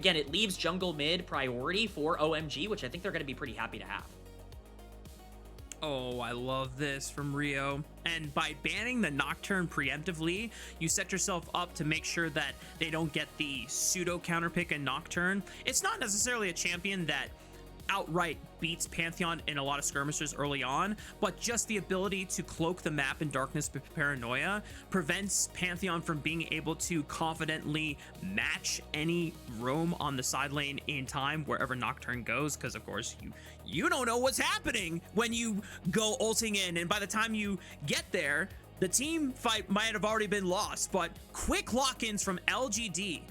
again, it leaves jungle mid priority for OMG, which I think they're going to be pretty happy to have. Oh, I love this from Rio. And by banning the Nocturne preemptively, you set yourself up to make sure that they don't get the pseudo counterpick in Nocturne. It's not necessarily a champion that outright beats Pantheon in a lot of skirmishes early on, but just the ability to cloak the map in darkness with paranoia prevents Pantheon from being able to confidently match any roam on the side lane in time wherever Nocturne goes, because of course you don't know what's happening when you go ulting in, and by the time you get there, the team fight might have already been lost. But quick lock-ins from LGD.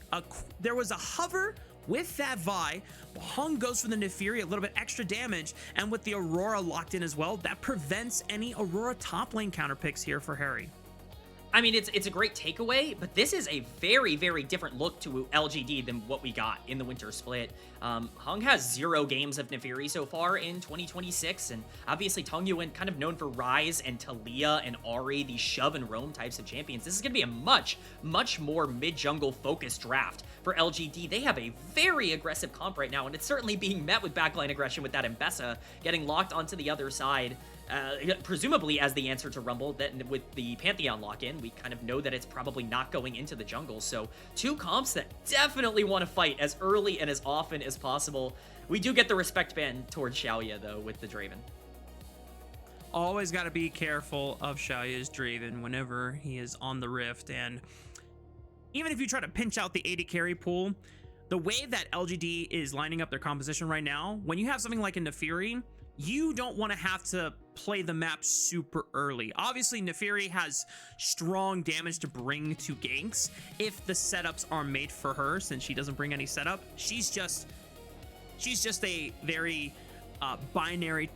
There was a hover with that Vi. Heng goes for the Nephiri, a little bit extra damage, and with the Aurora locked in as well, that prevents any Aurora top lane counter picks here for Hery. I mean, it's a great takeaway, but this is a very, very different look to LGD than what we got in the winter split. Heng has 0 games of Nephiri so far in 2026, and obviously Tangyuan, kind of known for Ryze and Talia and Ahri, these shove and roam types of champions. This is going to be a much, much more mid-jungle focused draft for LGD. They have a very aggressive comp right now, and it's certainly being met with backline aggression with that Mbessa getting locked onto the other side. Presumably as the answer to Rumble, that with the Pantheon lock-in, we kind of know that it's probably not going into the jungle. So 2 comps that definitely want to fight as early and as often as possible. We do get the respect ban towards Shaoye, though, with the Draven. Always got to be careful of Shaoye's Draven whenever he is on the Rift, and even if you try to pinch out the AD carry pool, the way that LGD is lining up their composition right now, when you have something like a Nephiri, you don't want to have to play the map super early. Obviously, Nephiri has strong damage to bring to ganks if the setups are made for her, since she doesn't bring any setup. She's just a very binary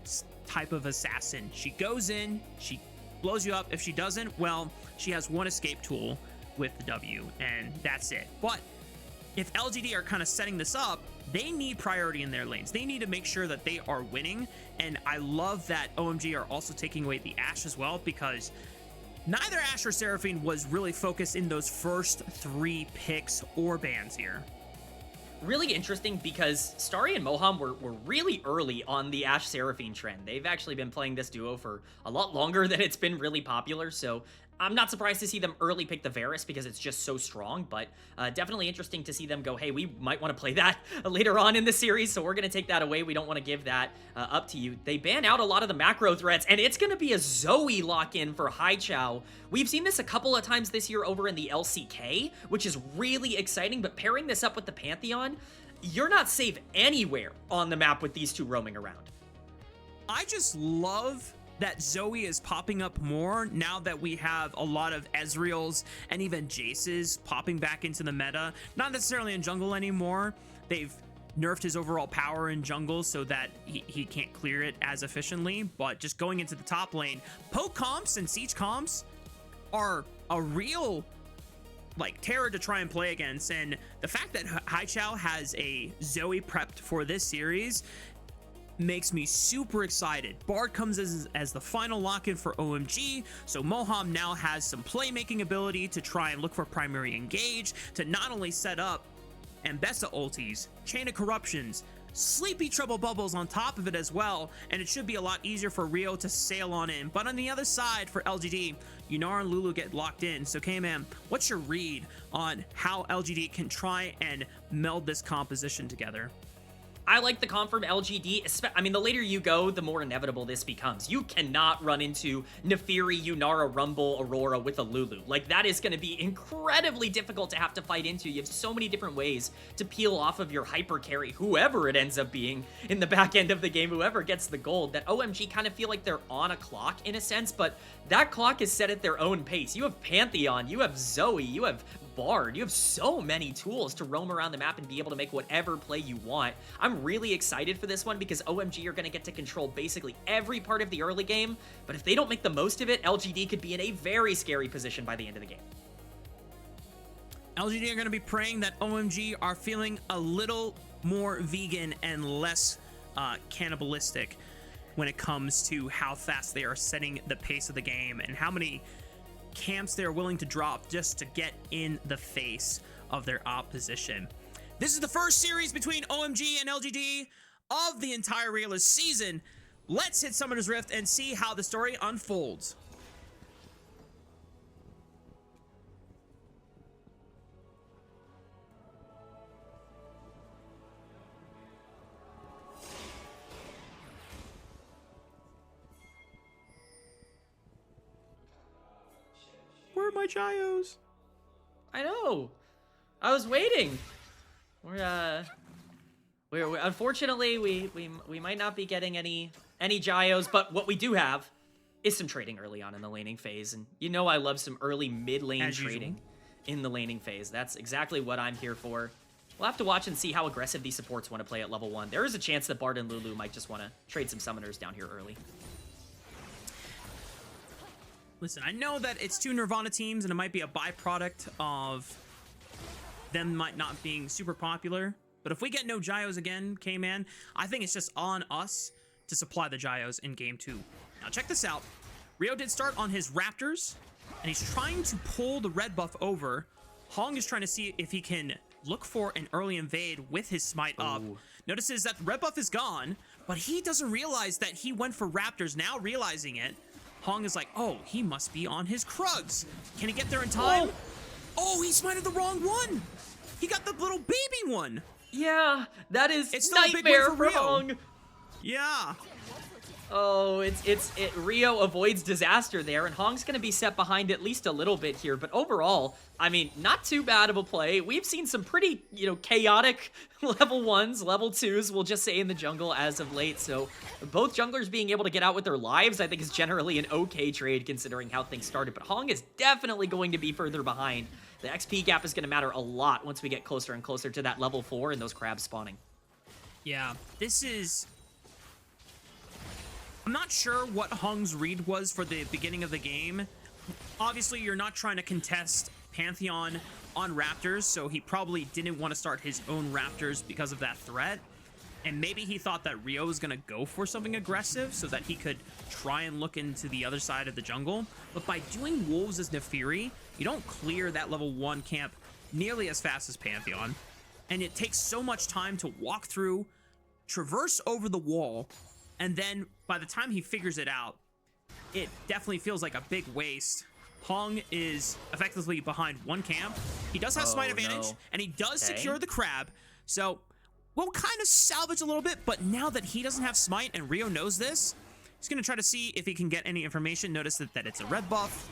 type of assassin. She goes in, she blows you up. If she doesn't, well, she has one escape tool with the W, and that's it. But if LGD are kind of setting this up, they need priority in their lanes. They need to make sure that they are winning, and I love that OMG are also taking away the Ashe as well, because neither Ashe or Seraphine was really focused in those first 3 picks or bans here. Really interesting because Starry and Moham were really early on the Ashe Seraphine trend. They've actually been playing this duo for a lot longer than it's been really popular, so I'm not surprised to see them early pick the Varus because it's just so strong, but definitely interesting to see them go, hey, we might want to play that later on in the series, so we're going to take that away. We don't want to give that up to you. They ban out a lot of the macro threats, and it's going to be a Zoe lock-in for Haichao. We've seen this a couple of times this year over in the LCK, which is really exciting, but pairing this up with the Pantheon, you're not safe anywhere on the map with these 2 roaming around. I just love that Zoe is popping up more now that we have a lot of Ezreals and even Jaces popping back into the meta. Not necessarily in jungle anymore. They've nerfed his overall power in jungle so that he can't clear it as efficiently, but just going into the top lane, poke comps and siege comps are a real terror to try and play against, and the fact that Haichao has a Zoe prepped for this series makes me super excited. Bard comes as the final lock-in for OMG, so Moham now has some playmaking ability to try and look for primary engage, to not only set up Mbessa ultis, Chain of Corruptions, Sleepy Trouble Bubbles on top of it as well, and it should be a lot easier for Rio to sail on in. But on the other side for LGD, Yunar and Lulu get locked in. So Kman, what's your read on how LGD can try and meld this composition together? I like the comp from LGD. I mean, the later you go, the more inevitable this becomes. You cannot run into Nephiri, Yunara, Rumble, Aurora with a Lulu. Like, that is going to be incredibly difficult to have to fight into. You have so many different ways to peel off of your hyper carry, whoever it ends up being in the back end of the game, whoever gets the gold. That OMG kind of feel like they're on a clock in a sense, but that clock is set at their own pace. You have Pantheon, you have Zoe, you have Bard. You have so many tools to roam around the map and be able to make whatever play you want. I'm really excited for this one because OMG are going to get to control basically every part of the early game, but if they don't make the most of it, LGD could be in a very scary position by the end of the game. LGD are going to be praying that OMG are feeling a little more vegan and less cannibalistic when it comes to how fast they are setting the pace of the game and how many camps they're willing to drop just to get in the face of their opposition. This is the first series between OMG and LGD of the entire regular season. Let's hit Summoner's Rift and see how the story unfolds. Where are my gyos? I know. I was waiting. We're unfortunately we might not be getting any gyos, but what we do have is some trading early on in the laning phase, and you know I love some early mid lane trading in the laning phase. That's exactly what I'm here for. We'll have to watch and see how aggressive these supports want to play at level 1. There is a chance that Bard and Lulu might just want to trade some summoners down here early. Listen, I know that it's two Nirvana teams, and it might be a byproduct of them might not being super popular. But if we get no gyos again, Kman, I think it's just on us to supply the gyos in game 2. Now check this out. Rio did start on his Raptors, and he's trying to pull the red buff over. Heng is trying to see if he can look for an early invade with his smite up. Notices that the red buff is gone, but he doesn't realize that he went for Raptors. Now realizing it, Heng is like, oh, he must be on his Krugs. Can he get there in time? Oh, he smited the wrong one. He got the little baby one. Yeah, that is it's nightmare for Rio. Heng. Yeah. Oh, Rio avoids disaster there, and Hong's gonna be set behind at least a little bit here. But overall, I mean, not too bad of a play. We've seen some pretty, chaotic level 1s, level 2s, we'll just say, in the jungle as of late. So both junglers being able to get out with their lives, I think, is generally an okay trade considering how things started. But Heng is definitely going to be further behind. The XP gap is going to matter a lot once we get closer and closer to that level 4 and those crabs spawning. Yeah, this is... I'm not sure what Heng's read was for the beginning of the game. Obviously, you're not trying to contest Pantheon on Raptors, so he probably didn't want to start his own Raptors because of that threat. And maybe he thought that Rio was going to go for something aggressive so that he could try and look into the other side of the jungle. But by doing Wolves as Nephiri, you don't clear that level 1 camp nearly as fast as Pantheon. And it takes so much time to walk through, traverse over the wall, and then by the time he figures it out, it definitely feels like a big waste. Heng is effectively behind one camp. He does have smite advantage, and he does secure the crab. So we'll kind of salvage a little bit, but now that he doesn't have smite and Rio knows this, he's going to try to see if he can get any information. Notice that it's a red buff.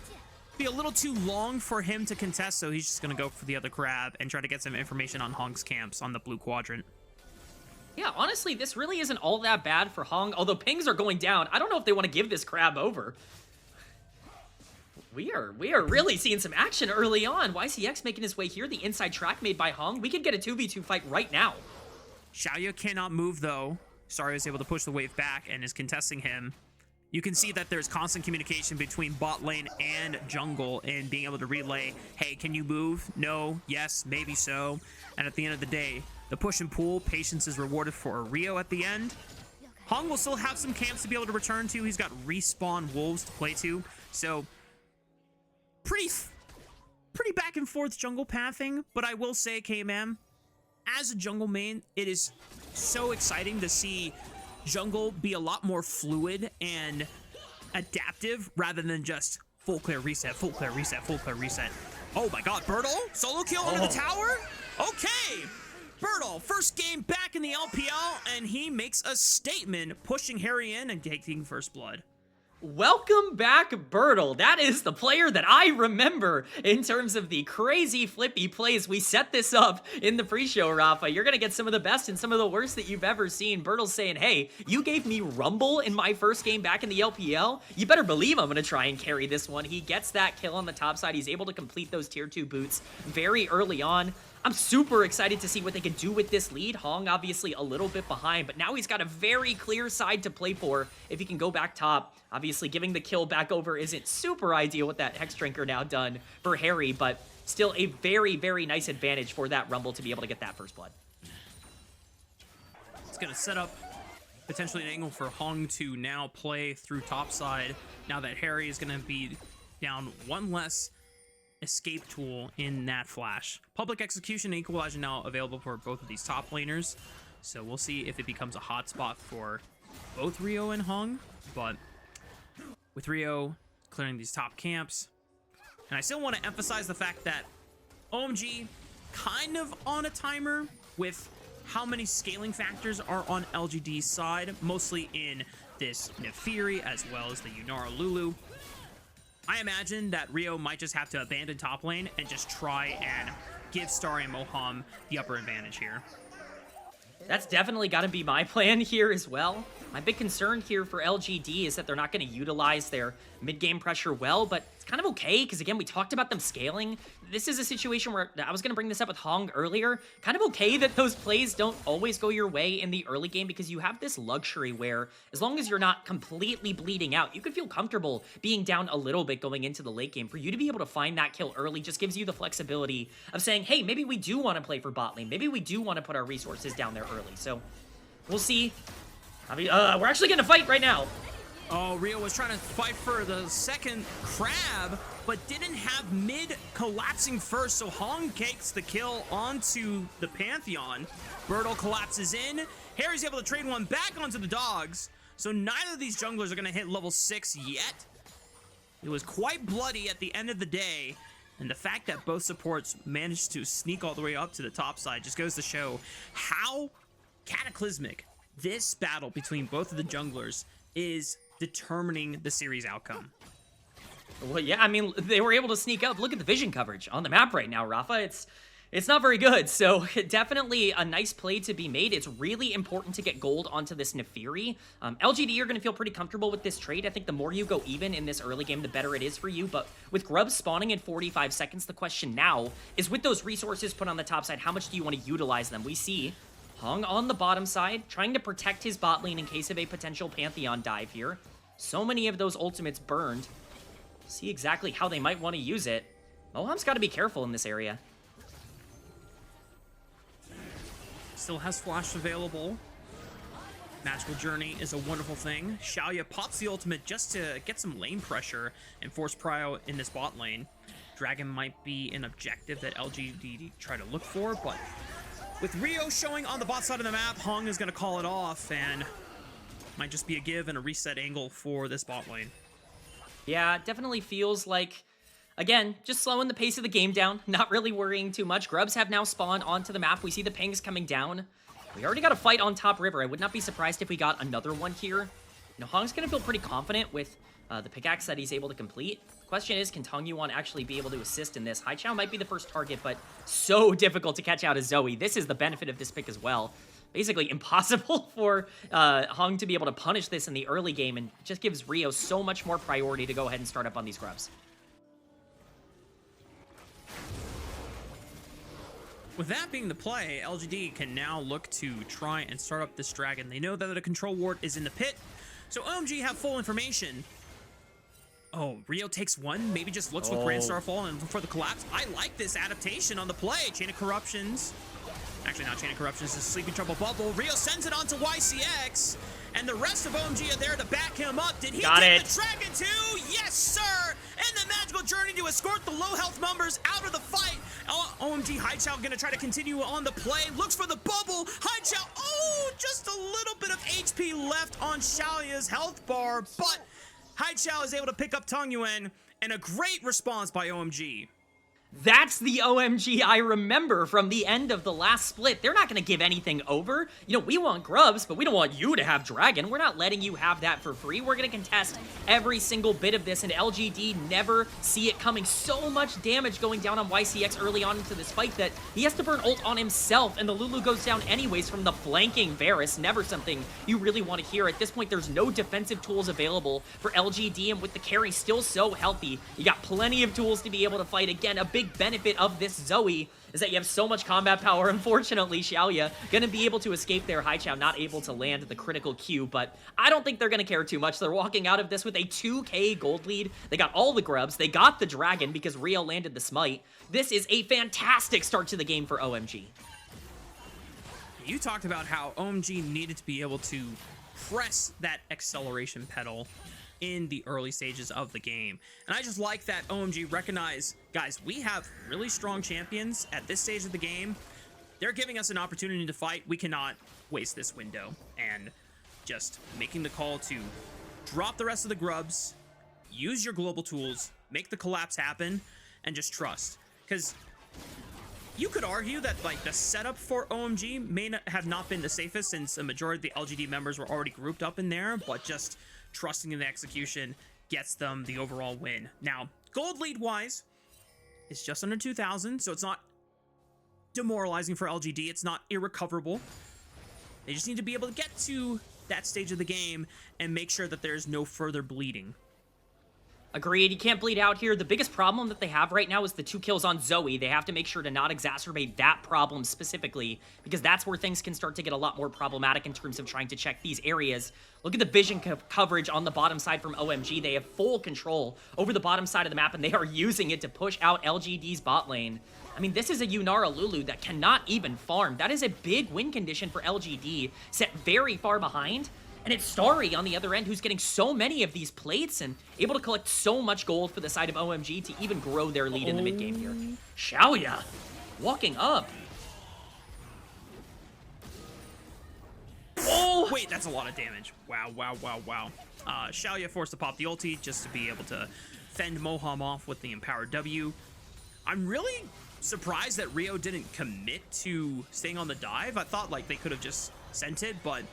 Be a little too long for him to contest, so he's just going to go for the other crab and try to get some information on Heng's camps on the blue quadrant. Yeah, honestly, this really isn't all that bad for Heng, although pings are going down. I don't know if they want to give this crab over. We are really seeing some action early on. YCX making his way here, the inside track made by Heng. We could get a 2v2 fight right now. Shaoye cannot move, though. Starry is able to push the wave back and is contesting him. You can see that there's constant communication between bot lane and jungle and being able to relay, hey, can you move? No, yes, maybe so. And at the end of the day, the push and pull, patience is rewarded for Rio at the end. Heng will still have some camps to be able to return to. He's got respawn wolves to play to. So, pretty back and forth jungle pathing. But I will say, Kman, as a jungle main, it is so exciting to see jungle be a lot more fluid and adaptive rather than just full clear reset, full clear reset, full clear reset. Oh my god, Burdol? Solo kill under the tower? Okay! Burdol, first game back in the LPL, and he makes a statement, pushing Hery in and taking first blood. Welcome back, Burdol. That is the player that I remember in terms of the crazy flippy plays. We set this up in the pre-show, Raafaa. You're going to get some of the best and some of the worst that you've ever seen. Burdol's saying, hey, you gave me Rumble in my first game back in the LPL. You better believe I'm going to try and carry this one. He gets that kill on the top side. He's able to complete those tier 2 boots very early on. I'm super excited to see what they can do with this lead. Heng obviously a little bit behind, but now he's got a very clear side to play for if he can go back top. Obviously, giving the kill back over isn't super ideal with that Hextech now done for Hery, but still a very, very nice advantage for that Rumble to be able to get that first blood. It's going to set up potentially an angle for Heng to now play through topside now that Hery is going to be down one less escape tool in that flash. Public execution and equalizer now available for both of these top laners. So we'll see if it becomes a hotspot for both Rio and Heng. But with Rio clearing these top camps, and I still want to emphasize the fact that OMG kind of on a timer with how many scaling factors are on LGD's side, mostly in this Nephiri as well as the Yunara Lulu. I imagine that Rio might just have to abandon top lane and just try and give Starry and Moham the upper advantage here. That's definitely got to be my plan here as well. My big concern here for LGD is that they're not going to utilize their mid-game pressure well, but it's kind of okay, because again, we talked about them scaling. This is a situation where, I was going to bring this up with Heng earlier, kind of okay that those plays don't always go your way in the early game, because you have this luxury where, as long as you're not completely bleeding out, you could feel comfortable being down a little bit going into the late game. For you to be able to find that kill early just gives you the flexibility of saying, hey, maybe we do want to play for bot lane, maybe we do want to put our resources down there early. So, we'll see. I mean, we're actually going to fight right now. Oh, Rio was trying to fight for the second crab, but didn't have mid collapsing first, so Heng takes the kill onto the Pantheon. Burdol collapses in. Hery's able to trade one back onto the dogs, so neither of these junglers are going to hit level 6 yet. It was quite bloody at the end of the day, and the fact that both supports managed to sneak all the way up to the top side just goes to show how cataclysmic this battle between both of the junglers is determining the series outcome. Well, yeah, I mean, they were able to sneak up. Look at the vision coverage on the map right now, Raafaa. It's not very good, so definitely a nice play to be made. It's really important to get gold onto this Nephiri. LGD are going to feel pretty comfortable with this trade. I think the more you go even in this early game, the better it is for you, but with Grubs spawning in 45 seconds, the question now is, with those resources put on the top side, how much do you want to utilize them? We see Heng on the bottom side, trying to protect his bot lane in case of a potential Pantheon dive here. So many of those ultimates burned. See exactly how they might want to use it. Moham's got to be careful in this area. Still has flash available. Magical Journey is a wonderful thing. Shaoye pops the ultimate just to get some lane pressure and force prio in this bot lane. Dragon might be an objective that LGD try to look for, but with Rio showing on the bot side of the map, Heng is going to call it off, and might just be a give and a reset angle for this bot lane. Yeah, it definitely feels like, again, just slowing the pace of the game down, not really worrying too much. Grubs have now spawned onto the map. We see the pings coming down. We already got a fight on top river. I would not be surprised if we got another one here. You know, Heng's going to feel pretty confident with the pickaxe that he's able to complete. The question is, can Tangyuan actually be able to assist in this? Haichao might be the first target, but so difficult to catch out as Zoe. This is the benefit of this pick as well. Basically impossible for Heng to be able to punish this in the early game, and just gives Rio so much more priority to go ahead and start up on these Grubs. With that being the play, LGD can now look to try and start up this dragon. They know that the control ward is in the pit, so OMG have full information. Oh, Rio takes one, maybe just looks with Grand Starfall and for the collapse. I like this adaptation on the play. Chain of Corruptions. Actually, not Chain of Corruptions, it's Sleeping Trouble Bubble. Rio sends it on to YCX, and the rest of OMG are there to back him up. Did he take the dragon too? Yes, sir! And the Magical Journey to escort the low health numbers out of the fight. OMG Haichao gonna try to continue on the play. Looks for the bubble. Haichao, oh, just a little bit of HP left on Shaoye's health bar, but Haichao is able to pick up Tangyuan, and a great response by OMG. That's the OMG I remember from the end of the last split. They're not going to give anything over. You know, we want Grubs, but we don't want you to have Dragon. We're not letting you have that for free. We're going to contest every single bit of this, and LGD never see it coming. So much damage going down on YCX early on into this fight that he has to burn ult on himself, and the Lulu goes down anyways from the flanking Varus. Never something you really want to hear. At this point, there's no defensive tools available for LGD, and with the carry still so healthy, you got plenty of tools to be able to fight. Again, a big benefit of this Zoe is that you have so much combat power. Unfortunately, Shaoye gonna be able to escape there. Haichao not able to land the critical Q, but I don't think they're gonna care too much. They're walking out of this with a 2k gold lead. They got all the Grubs. They got the Dragon because Rio landed the Smite. This is a fantastic start to the game for OMG. You talked about how OMG needed to be able to press that acceleration pedal in the early stages of the game. And I just like that OMG recognize, guys, we have really strong champions at this stage of the game. They're giving us an opportunity to fight. We cannot waste this window. And just making the call to drop the rest of the grubs, use your global tools, make the collapse happen, and just trust. Because you could argue that like the setup for OMG may not have not been the safest, since a majority of the LGD members were already grouped up in there, but just trusting in the execution gets them the overall win. Now, gold lead wise, it's just under 2,000, so it's not demoralizing for LGD. It's not irrecoverable. They just need to be able to get to that stage of the game and make sure that there's no further bleeding. Agreed. You can't bleed out here. The biggest problem that they have right now is the 2 kills on Zoe. They have to make sure to not exacerbate that problem specifically, because that's where things can start to get a lot more problematic in terms of trying to check these areas. Look at the vision coverage on the bottom side from OMG. They have full control over the bottom side of the map, and they are using it to push out LGD's bot lane. I mean, this is a Yunara Lulu that cannot even farm. That is a big win condition for LGD, set very far behind. And it's Starry on the other end who's getting so many of these plates and able to collect so much gold for the side of OMG to even grow their lead in the mid game here. Shaoye walking up. Oh! Wait, that's a lot of damage. Wow, wow, wow, wow. Shaoye forced to pop the ulti just to be able to fend Moham off with the empowered W. I'm really surprised that Rio didn't commit to staying on the dive. I thought like they could have just sent it, but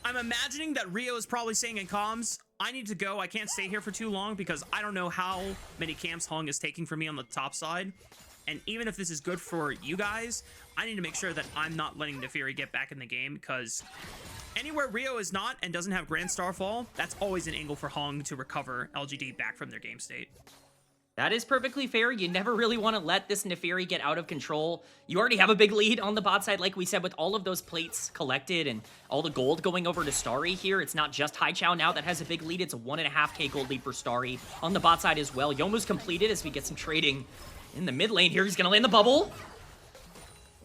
I'm imagining that Rio is probably saying in comms, I need to go. I can't stay here for too long because I don't know how many camps Heng is taking from me on the top side. And even if this is good for you guys, I need to make sure that I'm not letting Nephiri get back in the game, because anywhere Rio is not and doesn't have Grand Starfall, that's always an angle for Heng to recover LGD back from their game state. That is perfectly fair. You never really want to let this Nephiri get out of control. You already have a big lead on the bot side, like we said, with all of those plates collected and all the gold going over to Starry here. It's not just Haichao now that has a big lead. It's a 1.5k gold lead for Starry on the bot side as well. Yomu's completed as we get some trading in the mid lane here. He's going to land the bubble.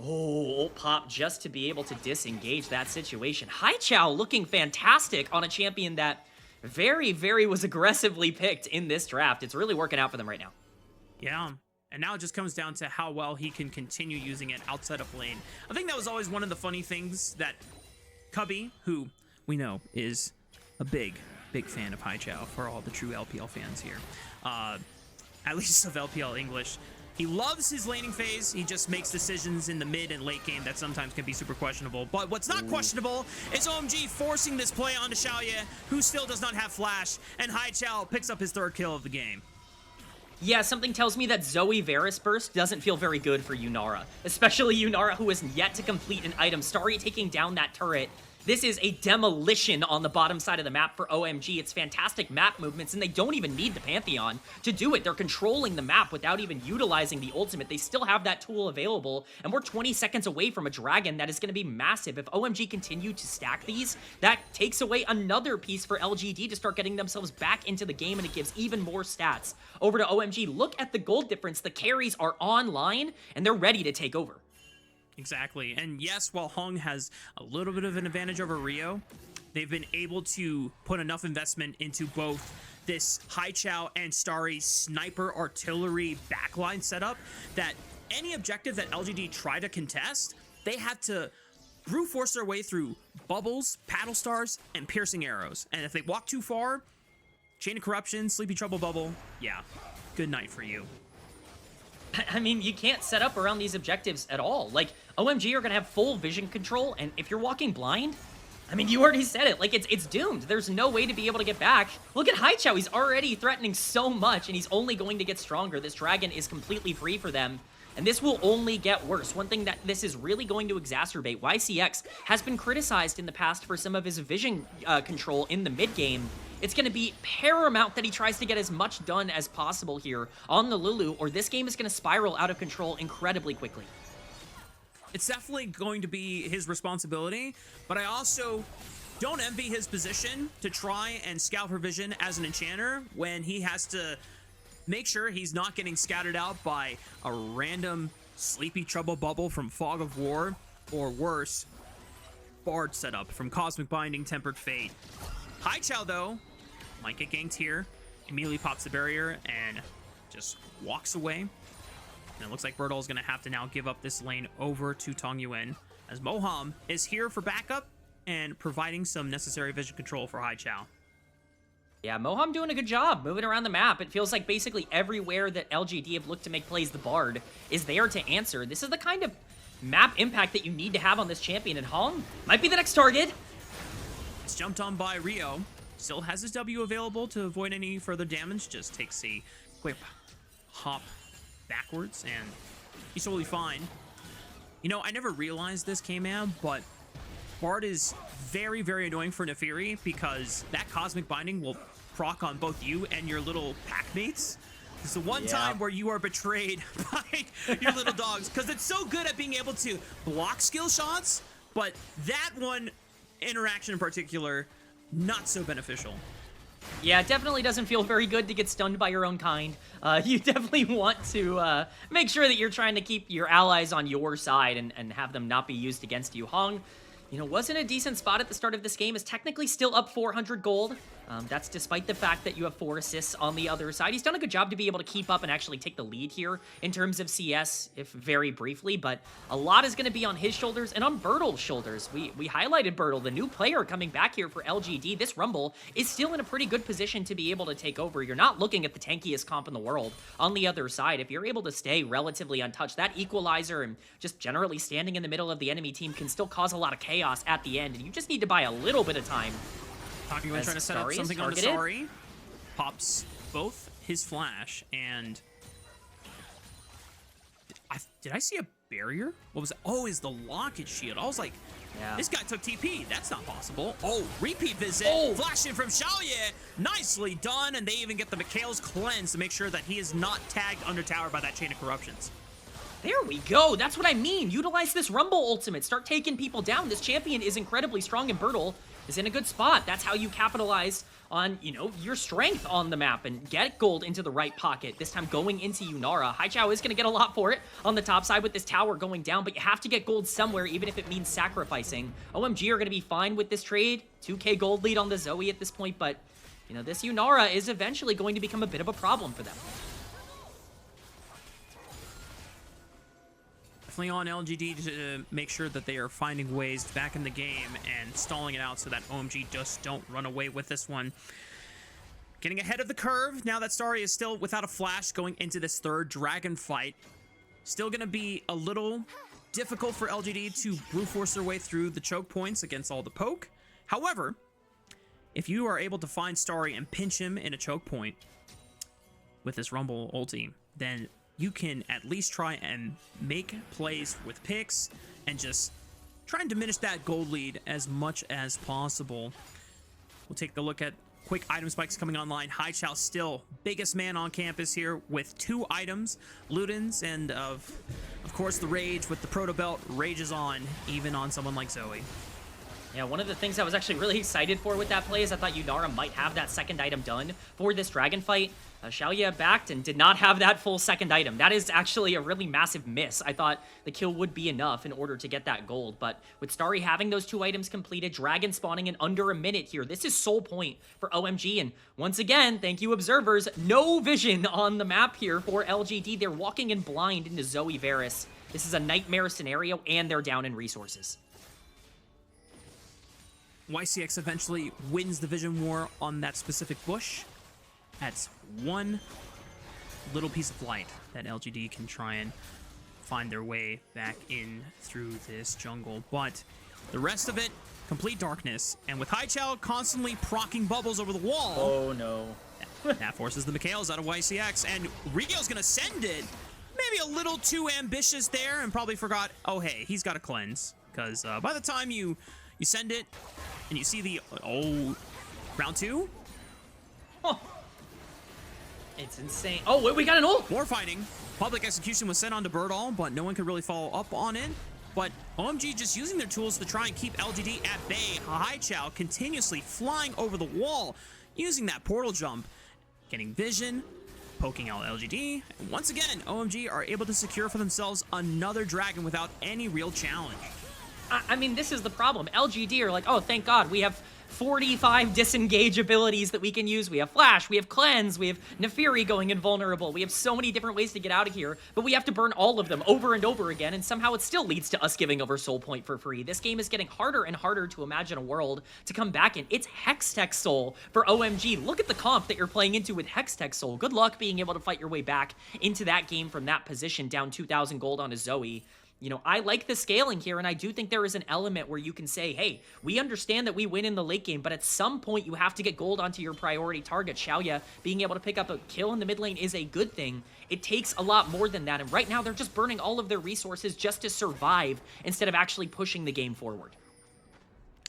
Oh, ult pop just to be able to disengage that situation. Haichao looking fantastic on a champion that very was aggressively picked in this draft. It's really working out for them right now. Yeah, and now it just comes down to how well he can continue using it outside of lane. I think that was always one of the funny things that Cubby, who we know is a big fan of Haichao for all the true LPL fans here, at least of LPL English. He loves his laning phase. He just makes decisions in the mid and late game that sometimes can be super questionable. But what's not questionable is OMG forcing this play onto Shaoye, who still does not have flash, and Haichao picks up his 3rd kill of the game. Yeah, something tells me that Zoe Varus Burst doesn't feel very good for Yunara, especially Yunara, who has yet to complete an item. Starry taking down that turret. This is a demolition on the bottom side of the map for OMG. It's fantastic map movements, and they don't even need the Pantheon to do it. They're controlling the map without even utilizing the ultimate. They still have that tool available, and we're 20 seconds away from a dragon that is going to be massive. If OMG continue to stack these, that takes away another piece for LGD to start getting themselves back into the game, and it gives even more stats over to OMG. Look at the gold difference. The carries are online, and they're ready to take over. Exactly. And yes, while Heng has a little bit of an advantage over Rio, they've been able to put enough investment into both this Haichao and Starry sniper artillery backline setup that any objective that LGD try to contest, they have to brute force their way through bubbles, paddle stars, and piercing arrows. And if they walk too far, Chain of Corruption, Sleepy Trouble Bubble, yeah, good night for you. I mean, you can't set up around these objectives at all. Like, OMG are going to have full vision control, and if you're walking blind, I mean, you already said it. Like, it's doomed. There's no way to be able to get back. Look at Haichao. He's already threatening so much, and he's only going to get stronger. This dragon is completely free for them, and this will only get worse. One thing that this is really going to exacerbate, YCX has been criticized in the past for some of his vision control in the mid game. It's going to be paramount that he tries to get as much done as possible here on the Lulu, or this game is going to spiral out of control incredibly quickly. It's definitely going to be his responsibility, but I also don't envy his position to try and scout for vision as an enchanter when he has to make sure he's not getting scattered out by a random Sleepy Trouble Bubble from Fog of War, or worse, Bard setup from Cosmic Binding, Tempered Fate. Haichao, though, Might get ganked here. Immediately pops the barrier and just walks away. And it looks like Burdol is going to have to now give up this lane over to Tangyuan, as Moham is here for backup and providing some necessary vision control for Haichao. Yeah, Moham doing a good job moving around the map. It feels like basically everywhere that LGD have looked to make plays, the Bard is there to answer. This is the kind of map impact that you need to have on this champion, and Heng might be the next target. It's jumped on by Rio. Still has his W available to avoid any further damage. Just takes a quick hop backwards, and he's totally fine. You know, I never realized this, Kman, but Bard is very, very annoying for Neferi because that Cosmic Binding will proc on both you and your little pack mates. It's the one time where you are betrayed by your little dogs, because it's so good at being able to block skill shots, but that one interaction in particular, not so beneficial. Yeah, it definitely doesn't feel very good to get stunned by your own kind. You definitely want to make sure that you're trying to keep your allies on your side and have them not be used against you. Heng, you know, was in a decent spot at the start of this game, is technically still up 400 gold. That's despite the fact that you have 4 assists on the other side. He's done a good job to be able to keep up and actually take the lead here in terms of CS, if very briefly, but a lot is going to be on his shoulders and on Burdol's shoulders. We highlighted Burdol, the new player coming back here for LGD. This Rumble is still in a pretty good position to be able to take over. You're not looking at the tankiest comp in the world on the other side. If you're able to stay relatively untouched, that equalizer and just generally standing in the middle of the enemy team can still cause a lot of chaos at the end, and you just need to buy a little bit of time. Tangyuan trying to set up something on the Starry. Pops both his flash, and did I see a barrier? What was it? Oh, is the locket shield. I was like, this guy took TP. That's not possible. Oh, repeat visit. Oh, flashing from Shaoye. Nicely done, and they even get the Mikhail's cleanse to make sure that he is not tagged under tower by that chain of corruptions. There we go. That's what I mean. Utilize this Rumble ultimate. Start taking people down. This champion is incredibly strong, and Burdol is in a good spot. That's how you capitalize on, you know, your strength on the map and get gold into the right pocket. This time going into Yunara. Haichao is going to get a lot for it on the top side with this tower going down, but you have to get gold somewhere, even if it means sacrificing. OMG are going to be fine with this trade. 2k gold lead on the Zoe at this point, but, you know, this Yunara is eventually going to become a bit of a problem for them. On LGD to make sure that they are finding ways back in the game and stalling it out so that OMG just don't run away with this one. Getting ahead of the curve now that Starry is still without a flash going into this third dragon fight. Still going to be a little difficult for LGD to brute force their way through the choke points against all the poke. However, if you are able to find Starry and pinch him in a choke point with this Rumble ulti, then you can at least try and make plays with picks and just try and diminish that gold lead as much as possible. We'll take a look at quick item spikes coming online. Haichao still biggest man on campus here with 2 items, Ludens, and of course the Rage with the Proto Belt rages on, even on someone like Zoe. Yeah, one of the things I was actually really excited for with that play is I thought Yunara might have that second item done for this dragon fight. Shaoye backed and did not have that full second item. That is actually a really massive miss. I thought the kill would be enough in order to get that gold, but with Starry having those 2 items completed, dragon spawning in under a minute here, this is sole point for OMG, and once again, thank you observers, no vision on the map here for LGD. They're walking in blind into Zoe Varus. This is a nightmare scenario, and they're down in resources. YCX eventually wins the vision war on that specific bush. That's one little piece of light that LGD can try and find their way back in through this jungle. But the rest of it, complete darkness. And with Haichao constantly proccing bubbles over the wall. Oh, no. That forces the Mikhails out of YCX. And Rio's going to send it. Maybe a little too ambitious there and probably forgot, oh, hey, he's got a cleanse. Because by the time you send it and you see the, round 2? Oh. It's insane. Oh, wait, we got an ult! More fighting. Public execution was sent on to Burdol, but no one could really follow up on it. But OMG just using their tools to try and keep LGD at bay. Haichao continuously flying over the wall, using that portal jump, getting vision, poking out LGD. And once again, OMG are able to secure for themselves another dragon without any real challenge. I mean, this is the problem. LGD are like, oh, thank God, we have 45 disengage abilities that we can use. We have Flash, we have Cleanse, we have Neferi going invulnerable. We have so many different ways to get out of here, but we have to burn all of them over and over again, and somehow it still leads to us giving over Soul Point for free. This game is getting harder and harder to imagine a world to come back in. It's Hextech Soul for OMG. Look at the comp that you're playing into with Hextech Soul. Good luck being able to fight your way back into that game from that position, down 2,000 gold on a Zoe. You know, I like the scaling here, and I do think there is an element where you can say, hey, we understand that we win in the late game, but at some point you have to get gold onto your priority target. Shaoye being able to pick up a kill in the mid lane is a good thing. It takes a lot more than that, and right now they're just burning all of their resources just to survive instead of actually pushing the game forward.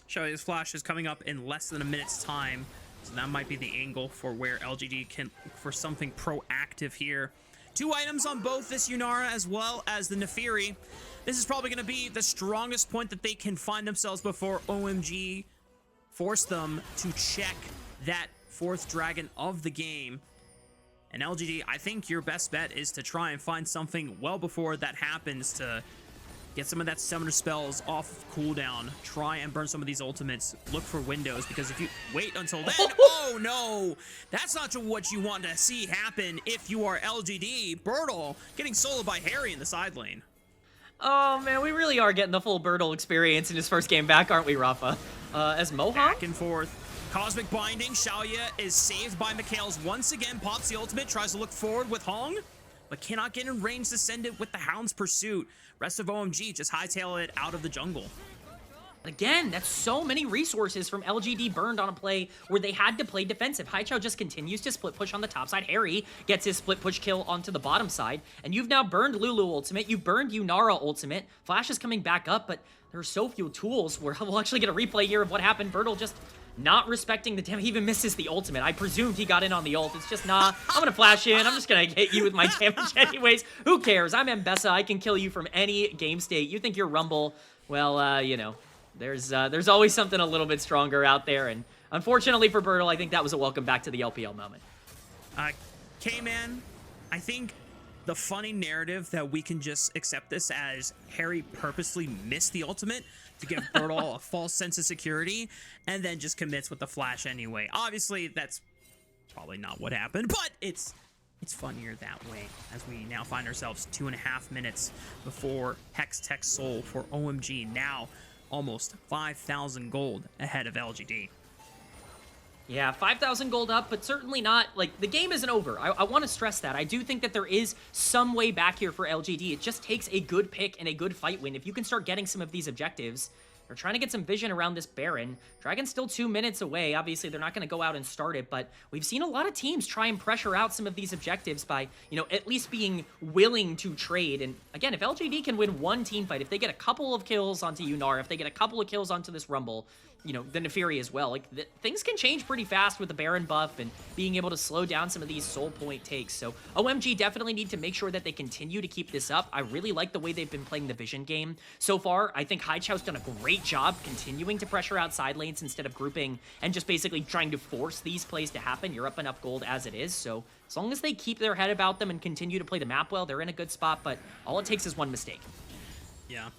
Shaoye's flash is coming up in less than a minute's time, so that might be the angle for where LGD can look for something proactive here. 2 items on both this Yunara as well as the Neferi. This is probably going to be the strongest point that they can find themselves before OMG force them to check that 4th dragon of the game. And LGD, I think your best bet is to try and find something well before that happens to get some of that summoner spells off of cooldown. Try and burn some of these ultimates. Look for windows, because if you wait until then, oh no, that's not what you want to see happen if you are LGD. Burdol getting soloed by Hery in the side lane. Oh man, we really are getting the full Burdol experience in his first game back, aren't we, Raafaa? As Moham? Back and forth. Cosmic Binding. Shaoye is saved by Mikhail's once again. Pops the ultimate, tries to look forward with Heng, but cannot get in range to send it with the Hound's Pursuit. Rest of OMG just hightail it out of the jungle. Again, that's so many resources from LGD burned on a play where they had to play defensive. Haichao just continues to split push on the top side. Hery gets his split push kill onto the bottom side. And you've now burned Lulu ultimate. You've burned Yunara ultimate. Flash is coming back up, but there are so few tools where we'll actually get a replay here of what happened. Burdol just not respecting the damage. He even misses the ultimate. I presumed he got in on the ult. It's just, nah, I'm gonna flash in. I'm just gonna hit you with my damage anyways. Who cares? I'm Mbessa. I can kill you from any game state. You think you're Rumble? Well, you know, there's always something a little bit stronger out there, and unfortunately for Burdol, I think that was a welcome back to the LPL moment. Kman, I think the funny narrative that we can just accept this as Hery purposely missed the ultimate to give Burdol a false sense of security, and then just commits with the flash anyway. Obviously, that's probably not what happened, but it's funnier that way, as we now find ourselves 2.5 minutes before Hextech Soul for OMG, now almost 5,000 gold ahead of LGD. Yeah, 5,000 gold up, but certainly not, like, the game isn't over. I want to stress that. I do think that there is some way back here for LGD. It just takes a good pick and a good fight win. If you can start getting some of these objectives, they're trying to get some vision around this Baron. Dragon's still 2 minutes away. Obviously, they're not going to go out and start it, but we've seen a lot of teams try and pressure out some of these objectives by, you know, at least being willing to trade. And again, if LGD can win one team fight, if they get a couple of kills onto Yunara, if they get a couple of kills onto this Rumble, you know, the Neferi as well, like, things can change pretty fast with the Baron buff and being able to slow down some of these soul point takes. So OMG definitely need to make sure that they continue to keep this up. I really like the way they've been playing the vision game so far. I think Haichao's done a great job continuing to pressure out side lanes instead of grouping and just basically trying to force these plays to happen. You're up enough gold as it is, so as long as they keep their head about them and continue to play the map well, they're in a good spot, but all it takes is one mistake. Yeah.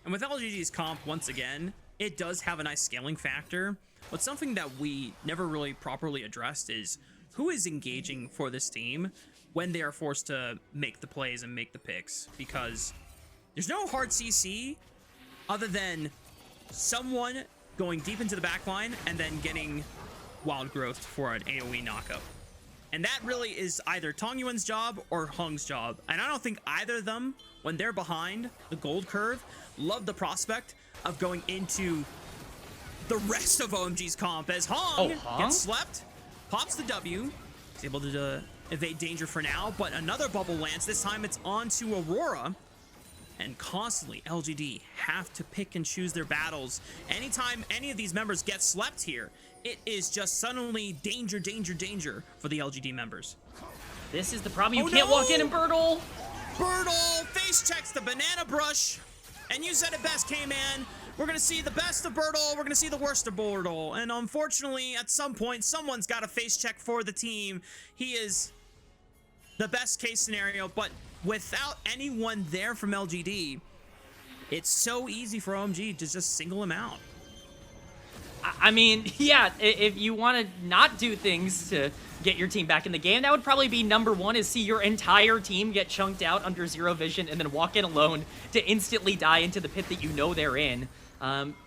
And with LGD's comp, once again, it does have a nice scaling factor, but something that we never really properly addressed is who is engaging for this team when they are forced to make the plays and make the picks, because there's no hard CC other than someone going deep into the backline and then getting wild growth for an AoE knockup. And that really is either Tangyuan's job or Heng's job. And I don't think either of them, when they're behind the gold curve, love the prospect of going into the rest of OMG's comp, as Heng gets slept, pops the W, is able to evade danger for now, but another bubble lands. This time it's onto Aurora, and constantly LGD have to pick and choose their battles. Anytime any of these members get slept here, it is just suddenly danger, danger, danger for the LGD members. This is the problem. You can't walk in and Burdol. Burdol face checks the banana brush. And you said it best, Kman. We're going to see the best of Burdol. We're going to see the worst of Burdol. And unfortunately, at some point, someone's got a face check for the team. He is the best case scenario, but without anyone there from LGD, it's so easy for OMG to just single him out. I mean, yeah, if you want to not do things to get your team back in the game, that would probably be number one, is see your entire team get chunked out under zero vision and then walk in alone to instantly die into the pit that you know they're in.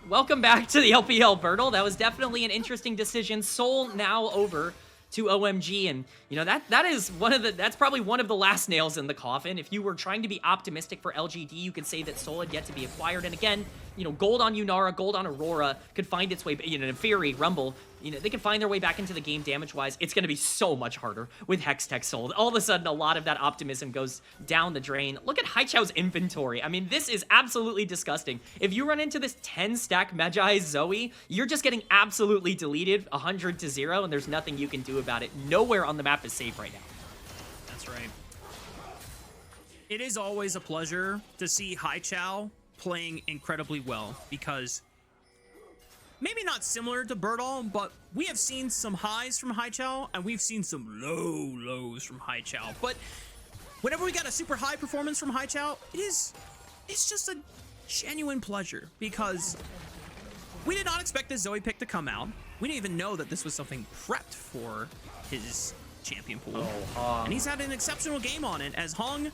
Welcome back to the LPL, Burdol. That was definitely an interesting decision. Soul now over to OMG, and you know that's probably one of the last nails in the coffin. If you were trying to be optimistic for LGD, you could say that Soul had yet to be acquired, and again, you know, gold on Yunara, gold on Aurora could find its way, you know, Hery, Rumble, you know, they can find their way back into the game damage-wise. It's going to be so much harder with Hextech sold. All of a sudden, a lot of that optimism goes down the drain. Look at Haichao's inventory. I mean, this is absolutely disgusting. If you run into this 10-stack Magi Zoe, you're just getting absolutely deleted 100 to 0, and there's nothing you can do about it. Nowhere on the map is safe right now. That's right. It is always a pleasure to see Haichao playing incredibly well, because maybe not similar to Burdol, but we have seen some highs from Haichao, and we've seen some lows from Haichao. But whenever we got a super high performance from Haichao, it's just a genuine pleasure, because we did not expect this Zoe pick to come out. We didn't even know that this was something prepped for his champion pool. And he's had an exceptional game on it, as Heng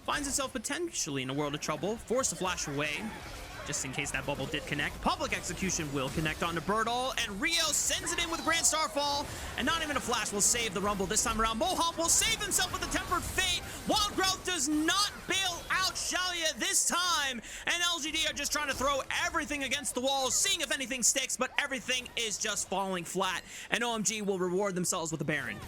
finds himself potentially in a world of trouble, forced to flash away, just in case that bubble did connect. Public Execution will connect onto Burdol, and Rio sends it in with Grand Starfall, and not even a flash will save the Rumble this time around. Moham will save himself with a Tempered Fate. Wild Growth does not bail out Shaoye this time, and LGD are just trying to throw everything against the walls, seeing if anything sticks, but everything is just falling flat, and OMG will reward themselves with a Baron.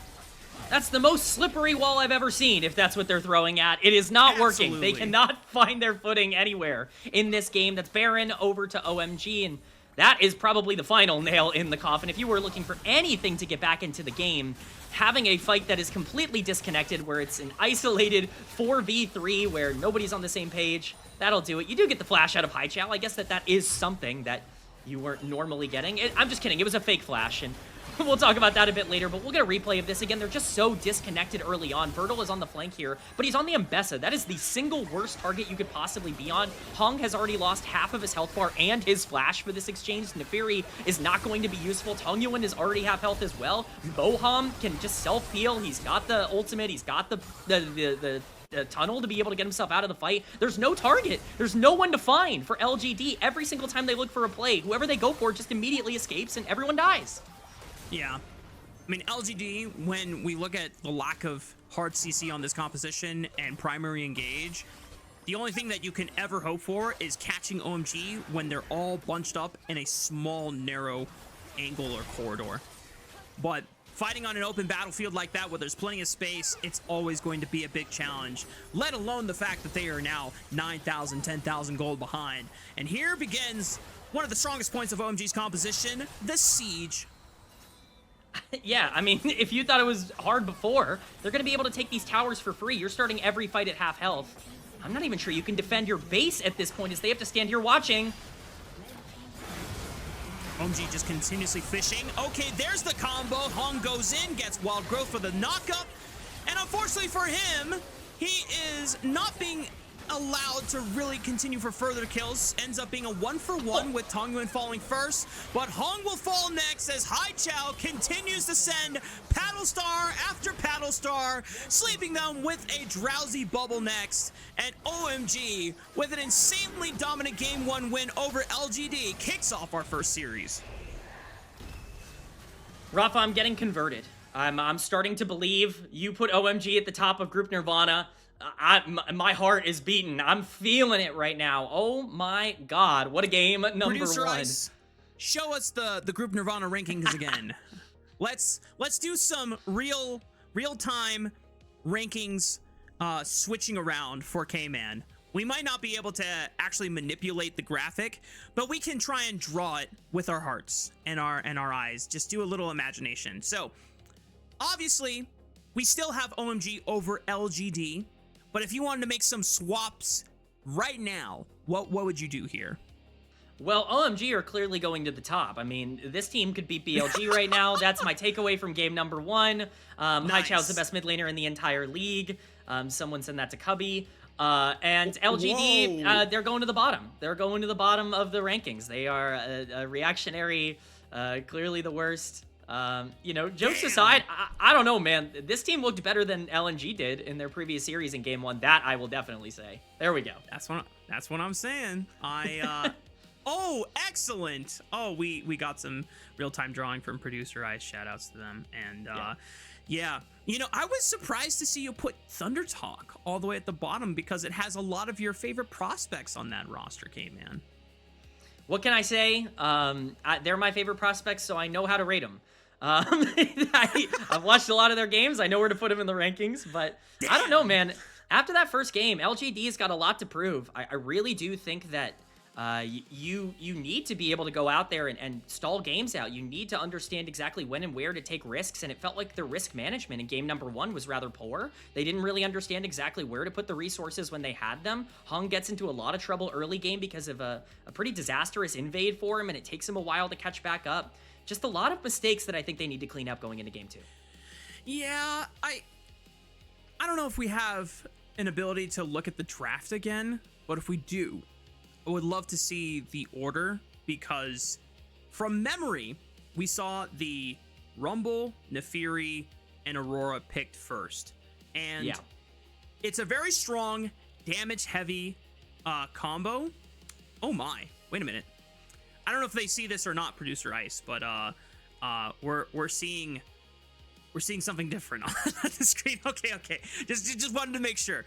That's the most slippery wall I've ever seen, if that's what they're throwing at. It is not working. They cannot find their footing anywhere in this game. That's Baron over to OMG, and that is probably the final nail in the coffin. If you were looking for anything to get back into the game, having a fight that is completely disconnected, where it's an isolated 4v3, where nobody's on the same page, that'll do it. You do get the flash out of Haichao. I guess that is something that you weren't normally getting. I'm just kidding. It was a fake flash, and we'll talk about that a bit later, but we'll get a replay of this. Again, they're just so disconnected early on. Burdol is on the flank here, but he's on the Mbessa. That is the single worst target you could possibly be on. Heng has already lost half of his health bar and his flash for this exchange. Neferi is not going to be useful. Tangyuan is already half health as well. Moham can just self-heal. He's got the ultimate. He's got the tunnel to be able to get himself out of the fight. There's no target. There's no one to find for LGD. Every single time they look for a play, whoever they go for just immediately escapes and everyone dies. Yeah. I mean, LGD, when we look at the lack of hard CC on this composition and primary engage, the only thing that you can ever hope for is catching OMG when they're all bunched up in a small, narrow angle or corridor. But fighting on an open battlefield like that, where there's plenty of space, it's always going to be a big challenge, let alone the fact that they are now 9,000, 10,000 gold behind. And here begins one of the strongest points of OMG's composition, the siege. Yeah, I mean, if you thought it was hard before, they're going to be able to take these towers for free. You're starting every fight at half health. I'm not even sure you can defend your base at this point, as they have to stand here watching. OMG just continuously fishing. Okay, there's the combo. Heng goes in, gets Wild Growth for the knockup. And unfortunately for him, he is not being allowed to really continue for further kills. Ends up being a 1-for-1 with Tangyuan falling first, but Heng will fall next as Haichao continues to send Paddle Star after Paddle Star, sleeping them with a drowsy bubble next. And OMG, with an insanely dominant Game 1 win over LGD, kicks off our first series. Raafaa, I'm getting converted. I'm starting to believe you put OMG at the top of Group Nirvana. My heart is beating. I'm feeling it right now. Oh my god, what a game number Producer one. Ice, show us the Group Nirvana rankings again. Let's do some real-time rankings switching around for Kman. We might not be able to actually manipulate the graphic, but we can try and draw it with our hearts and our eyes. Just do a little imagination. So, obviously, we still have OMG over LGD. But if you wanted to make some swaps right now, what would you do here? Well, OMG are clearly going to the top. I mean, this team could beat BLG right now. That's my takeaway from game number one. Nice. Haichao's the best mid laner in the entire league. Someone send that to Cubby. And LGD, they're going to the bottom. They're going to the bottom of the rankings. They are a reactionary Clearly the worst. You know, jokes aside, I don't know, man. This team looked better than LNG did in their previous series in game 1. That I will definitely say. There we go. That's what I'm saying. Oh, excellent. Oh, we got some real-time drawing from Producer Ice. Shout outs to them. And yeah, you know, I was surprised to see you put Thunder Talk all the way at the bottom because it has a lot of your favorite prospects on that roster, Kman. What can I say? They're my favorite prospects, so I know how to rate them. I've watched a lot of their games. I know where to put them in the rankings, but damn. I don't know, man. After that first game, LGD's got a lot to prove. I really do think that you need to be able to go out there and stall games out. You need to understand exactly when and where to take risks, and it felt like their risk management in game number 1 was rather poor. They didn't really understand exactly where to put the resources when they had them. Heng gets into a lot of trouble early game because of a pretty disastrous invade for him, and it takes him a while to catch back up. Just a lot of mistakes that I think they need to clean up going into game 2. Yeah, I don't know if we have an ability to look at the draft again, but if we do, I would love to see the order, because from memory, we saw the Rumble, Nefiri, and Aurora picked first. And it's a very strong, damage-heavy combo. Oh my, wait a minute. I don't know if they see this or not, Producer Ice, but we're seeing something different on the screen. Okay. Just wanted to make sure.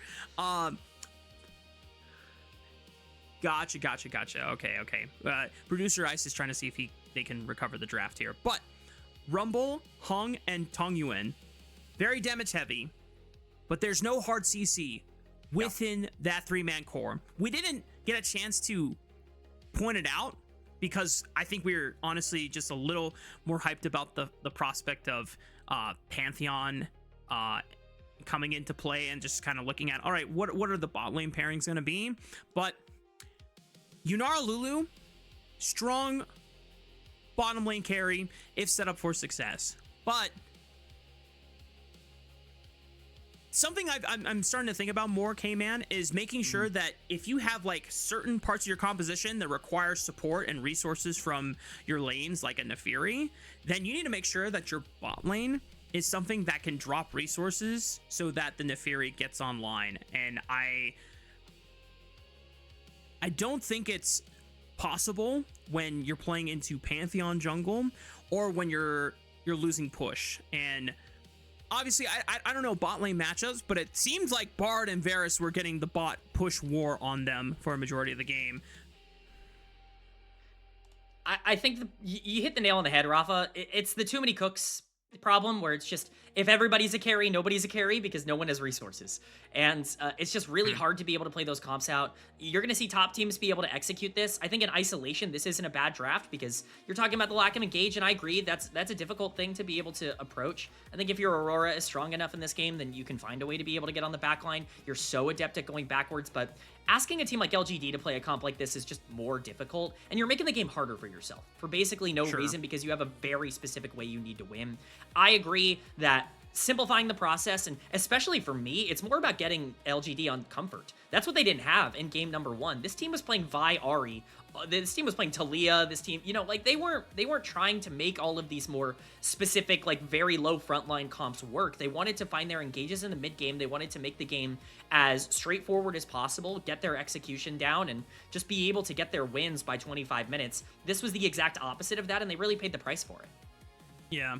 Gotcha. Okay. Producer Ice is trying to see if they can recover the draft here. But Rumble, Heng, and Tangyuan, very damage heavy, but there's no hard CC within that 3-man core. We didn't get a chance to point it out because I think we were honestly just a little more hyped about the prospect of Pantheon coming into play and just kind of looking at, all right, what are the bot lane pairings going to be? But Yunara Lulu, strong bottom lane carry if set up for success. But something I'm starting to think about more, Kman, is making sure that if you have like certain parts of your composition that require support and resources from your lanes, like a Nefiri, then you need to make sure that your bot lane is something that can drop resources so that the Nefiri gets online. And I don't think it's possible when you're playing into Pantheon jungle or when you're losing push. And obviously, I don't know bot lane matchups, but it seems like Bard and Varus were getting the bot push war on them for a majority of the game. I think you hit the nail on the head, Raafaa. It's the too many cooks problem, where it's just, if everybody's a carry, nobody's a carry because no one has resources. And it's just really hard to be able to play those comps out. You're going to see top teams be able to execute this. I think in isolation, this isn't a bad draft because you're talking about the lack of engage, and I agree, that's a difficult thing to be able to approach. I think if your Aurora is strong enough in this game, then you can find a way to be able to get on the back line. You're so adept at going backwards, but asking a team like LGD to play a comp like this is just more difficult, and you're making the game harder for yourself for basically no reason, because you have a very specific way you need to win. I agree that simplifying the process, and especially for me, it's more about getting LGD on comfort. That's what they didn't have in game number 1. This team was playing Vi Ahri. This team was playing Talia. This team, you know, like they weren't trying to make all of these more specific, like very low frontline comps work. They wanted to find their engages in the mid game. They wanted to make the game as straightforward as possible, get their execution down, and just be able to get their wins by 25 minutes. This was the exact opposite of that, and they really paid the price for it. Yeah.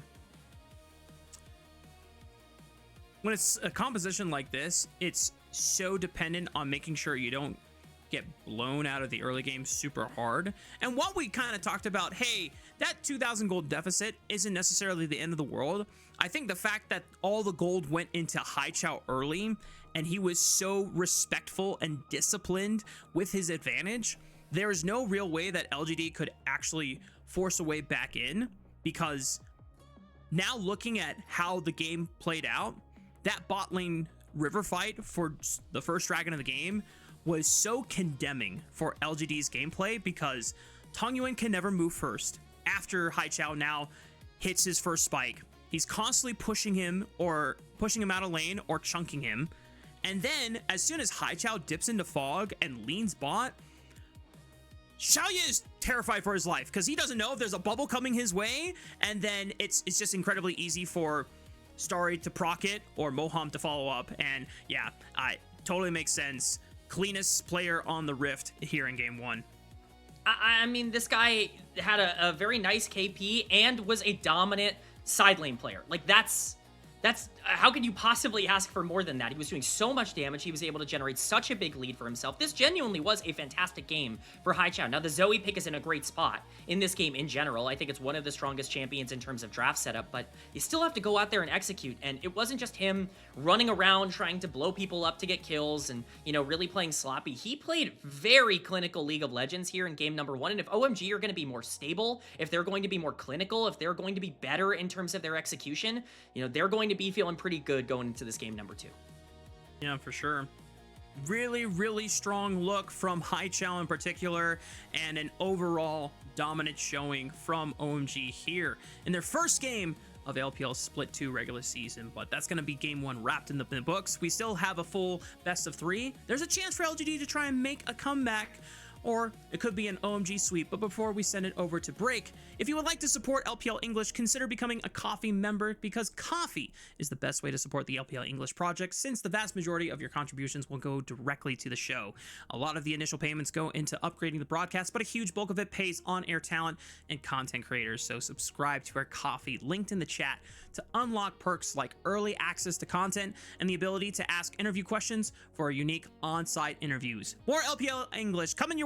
When it's a composition like this, it's so dependent on making sure you don't get blown out of the early game super hard. And while we kind of talked about, hey, that 2,000 gold deficit isn't necessarily the end of the world, I think the fact that all the gold went into Haichao early and he was so respectful and disciplined with his advantage, there is no real way that LGD could actually force a way back in, because now looking at how the game played out, that bot lane river fight for the first dragon of the game was so condemning for LGD's gameplay, because Tangyuan can never move first. After Haichao now hits his first spike, he's constantly pushing him out of lane or chunking him. And then as soon as Haichao dips into fog and leans bot, Shaoye is terrified for his life because he doesn't know if there's a bubble coming his way, and then it's just incredibly easy for Starry to proc it or Moham to follow up. And yeah, totally makes sense. Cleanest player on the Rift here in game 1. I mean, this guy had a very nice KP and was a dominant side lane player. Like, that's how could you possibly ask for more than that? He was doing so much damage. He was able to generate such a big lead for himself. This genuinely was a fantastic game for Haichao. Now, the Zoe pick is in a great spot in this game in general. I think it's one of the strongest champions in terms of draft setup, but you still have to go out there and execute. And it wasn't just him running around trying to blow people up to get kills and, you know, really playing sloppy. He played very clinical League of Legends here in game number 1. And if OMG are going to be more stable, if they're going to be more clinical, if they're going to be better in terms of their execution, you know, they're going to be feeling pretty good going into this game number 2. Yeah, for sure. Really strong look from Haichao in particular, and an overall dominant showing from OMG here in their first game of LPL Split 2 regular season. But that's going to be game 1 wrapped in the books. We still have a full best of 3. There's a chance for LGD to try and make a comeback, or it could be an OMG sweep. But before we send it over to break, if you would like to support LPL English, consider becoming a coffee member, because coffee is the best way to support the LPL English project, since the vast majority of your contributions will go directly to the show. A lot of the initial payments go into upgrading the broadcast, but a huge bulk of it pays on-air talent and content creators. So subscribe to our coffee, linked in the chat, to unlock perks like early access to content and the ability to ask interview questions for our unique on-site interviews. More LPL English coming your way.